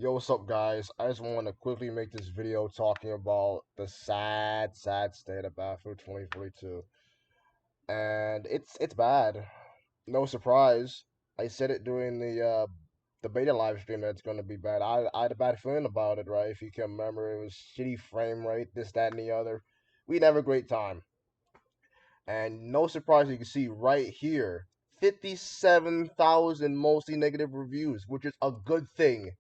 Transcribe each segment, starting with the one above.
Yo, what's up, guys? I just want to quickly make this video talking about the sad state of Battlefield 2042, and it's bad. No surprise. I said it during the beta live stream that it's gonna be bad. I had a bad feeling about it, right? If you can remember, it was shitty frame rate, this, that, and the other. We'd have a great time, and no surprise, you can see right here, 57,000 mostly negative reviews, which is a good thing.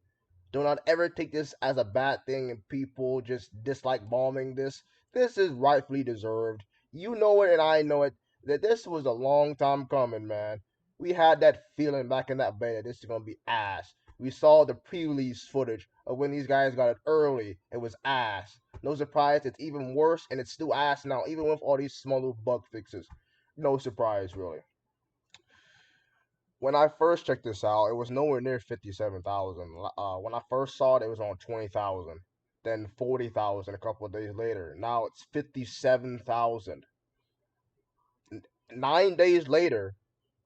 Do not ever take this as a bad thing and people just dislike bombing this. This is rightfully deserved. You know it and I know it that this was a long time coming, man. We had that feeling back in that beta. This is gonna be ass. We saw the pre-release footage of when these guys got it early. It was ass. No surprise, it's even worse and it's still ass now, even with all these small little bug fixes. No surprise, really. When I first checked this out, it was nowhere near 57,000. When I first saw it, it was on 20,000, then 40,000 a couple of days later. Now it's 57,000. 9 days later,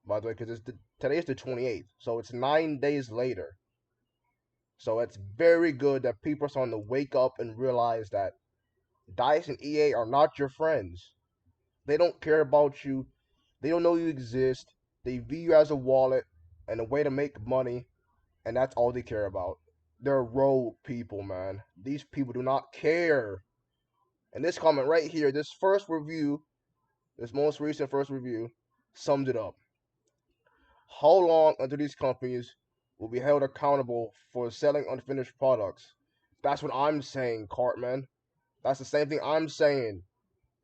by the way, because today's the 28th, so it's 9 days later. So it's very good that people are starting to wake up and realize that DICE and EA are not your friends. They don't care about you. They don't know you exist. They view you as a wallet and a way to make money, and that's all they care about. They're rogue people, man. These people do not care. And this comment right here, this first review, this most recent first review, sums it up. How long until these companies will be held accountable for selling unfinished products? That's what I'm saying, Cartman. That's the same thing I'm saying.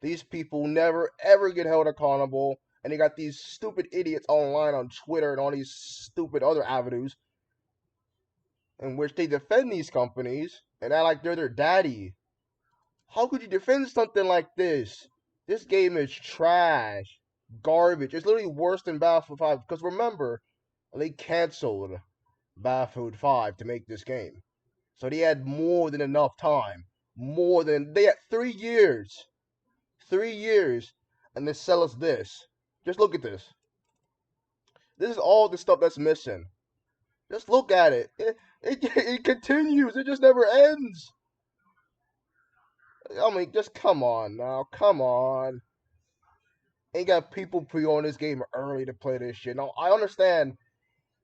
These people never ever get held accountable, and they got these stupid idiots online on Twitter and all these stupid other avenues in which they defend these companies and act like they're their daddy. How could you defend something like this? This game is trash, garbage. It's literally worse than Battlefield 5. Because remember, they canceled Battlefield 5 to make this game. So they had more than enough time. They had 3 years. 3 years. And they sell us this. Just look at this. This is all the stuff that's missing. Just look at it. It continues. It just never ends. I mean, just come on now. Come on. Ain't got people pre-order this game early to play this shit. Now, I understand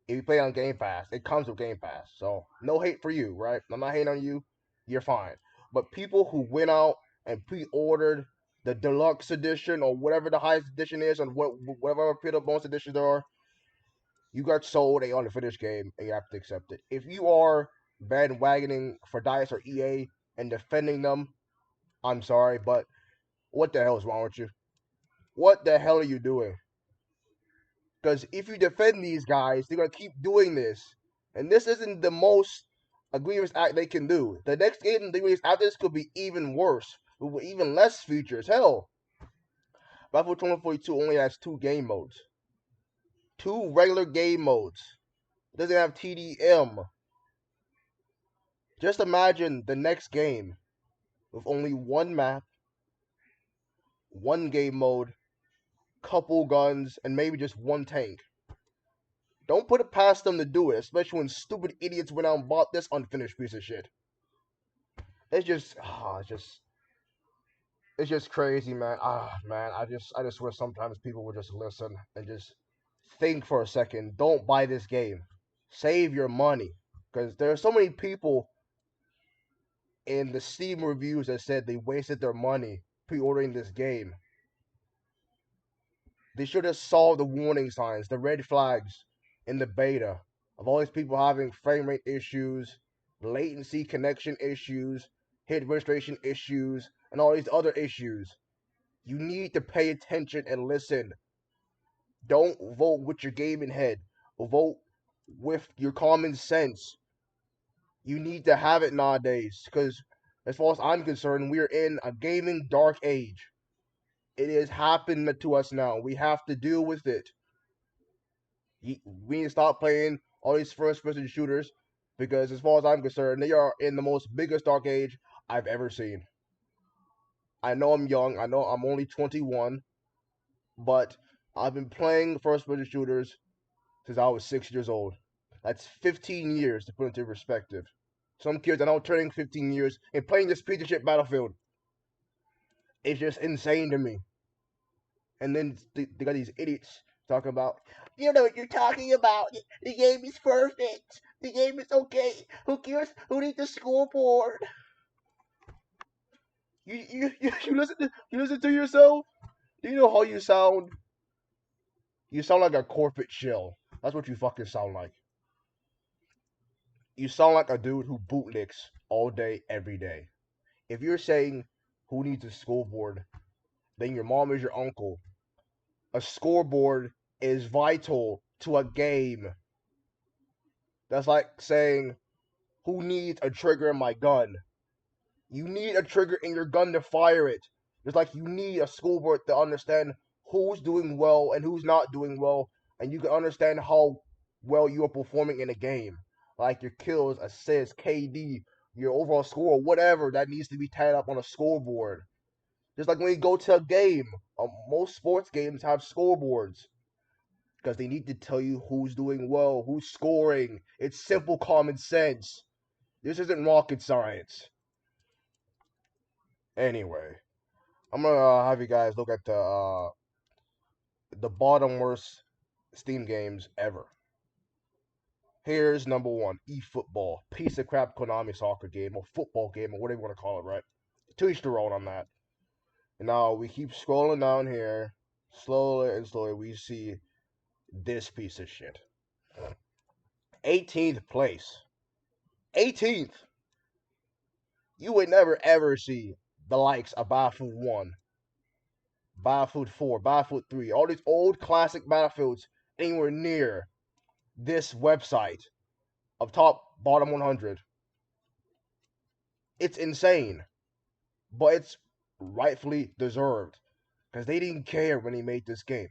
if you play on Game Pass, it comes with Game Pass. So, no hate for you, right? I'm not hating on you. You're fine. But people who went out and pre-ordered the deluxe edition or whatever the highest edition is, and whatever Peter bonus editions there are, you got sold a unfinished game and you have to accept it. If you are bandwagoning for DICE or EA and defending them, I'm sorry, but what the hell is wrong with you? What the hell are you doing? Because if you defend these guys, they're gonna keep doing this, and this isn't the most egregious act they can do. The next game they release after this could be even worse, with even less features. Hell, Battlefield 2042 only has 2 game modes, 2 regular game modes. It doesn't have TDM. Just imagine the next game with only 1 map, 1 game mode, couple guns, and maybe just 1 tank. Don't put it past them to do it, especially when stupid idiots went out and bought this unfinished piece of shit. It's just, it's just crazy, man. Man, I just wish sometimes people would just listen and just think for a second. Don't buy this game. Save your money, because there are so many people in the Steam reviews that said they wasted their money pre-ordering this game. They should have saw the warning signs, the red flags in the beta of all these people having frame rate issues, latency connection issues, hit registration issues, and all these other issues. You need to pay attention and listen. Don't vote with your gaming head. Vote with your common sense. You need to have it nowadays because, as far as I'm concerned, we are in a gaming dark age. It has happened to us now. We have to deal with it. We need to stop playing all these first-person shooters because, as far as I'm concerned, they are in the most biggest dark age I've ever seen. I know I'm young. I know I'm only 21, but I've been playing first-person shooters since I was 6 years old. That's 15 years to put into perspective. Some kids are now turning 15 years and playing this piece of shit Battlefield. It's just insane to me. And then they got these idiots talking about, you know what you're talking about. The game is perfect. The game is okay. Who cares? Who needs the scoreboard? You listen to yourself. Do you know how you sound? You sound like a corporate shill. That's what you fucking sound like. You sound like a dude who bootlicks all day, every day. If you're saying who needs a scoreboard, then your mom is your uncle. A scoreboard is vital to a game. That's like saying who needs a trigger in my gun. You need a trigger in your gun to fire it. Just like you need a scoreboard to understand who's doing well and who's not doing well, and you can understand how well you are performing in a game. Like your kills, assists, KD, your overall score, whatever that needs to be tied up on a scoreboard. Just like when you go to a game, most sports games have scoreboards because they need to tell you who's doing well, who's scoring. It's simple common sense. This isn't rocket science. Anyway, I'm gonna have you guys look at the bottom worst Steam games ever. Here's number one: eFootball, piece of crap Konami soccer game or football game or whatever you want to call it, right? To each their own on that. And now we keep scrolling down here, slowly and slowly we see this piece of shit. 18th place. 18th. You would never ever see the likes of Battlefield 1, Battlefield 4, Battlefield 3, all these old classic Battlefields anywhere near this website of top bottom 100. It's insane, but it's rightfully deserved because they didn't care when they made this game.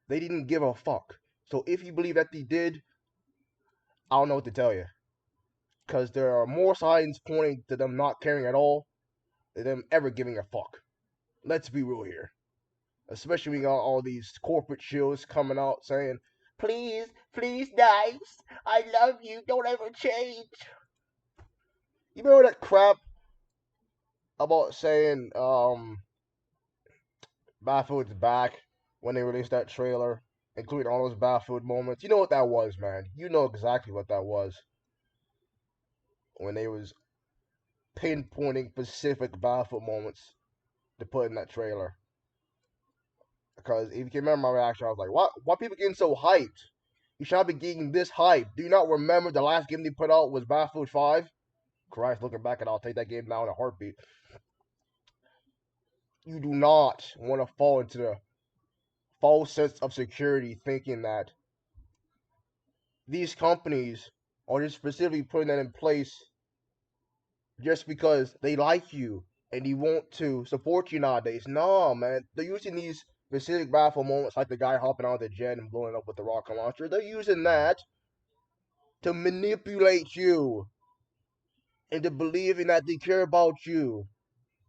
They didn't give a fuck. So if you believe that they did, I don't know what to tell you because there are more signs pointing to them not caring at all than them ever giving a fuck. Let's be real here. Especially when you got all these corporate shows coming out saying, please, please, Dice, I love you, don't ever change. You remember that crap about saying Battlefield's back when they released that trailer, including all those Battlefield moments? You know what that was, man. You know exactly what that was. When they was pinpointing specific Battlefield moments to put in that trailer. Because if you can remember my reaction, I was like, why people getting so hyped? You should not be getting this hype. Do you not remember the last game they put out was Battlefield 5? Christ, looking back, and I'll take that game down in a heartbeat. You do not want to fall into the false sense of security thinking that these companies are just specifically putting that in place just because they like you and they want to support you nowadays. No, man. They're using these specific Battlefield moments like the guy hopping out of the jet and blowing up with the rocket launcher. They're using that to manipulate you into believing that they care about you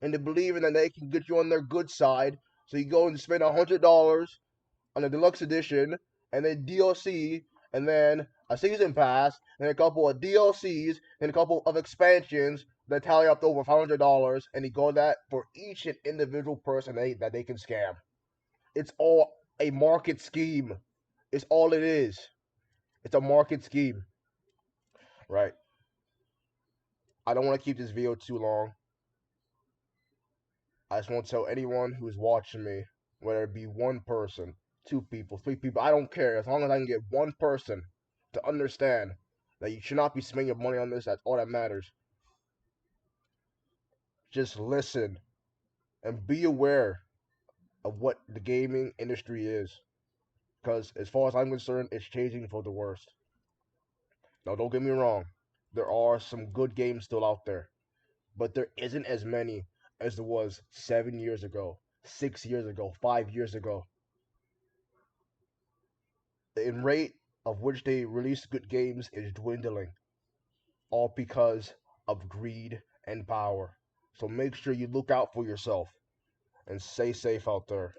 into believing that they can get you on their good side. So you go and spend $100 on a deluxe edition, and then DLC, and then a season pass, and a couple of DLCs, and a couple of expansions that tally up to over $500, and you go that for each and individual person that they can scam. It's all a market scheme. It's all it is. It's a market scheme, right? I don't want to keep this video too long. I just want to tell anyone who's watching me, whether it be one person, two people, three people, I don't care. As long as I can get one person to understand that you should not be spending your money on this, that's all that matters. Just listen and be aware of what the gaming industry is. Because as far as I'm concerned, it's changing for the worst. Now, don't get me wrong. There are some good games still out there. But there isn't as many as there was 7 years ago, 6 years ago, 5 years ago. The rate of which they release good games is dwindling, all because of greed and power. So make sure you look out for yourself and stay safe out there.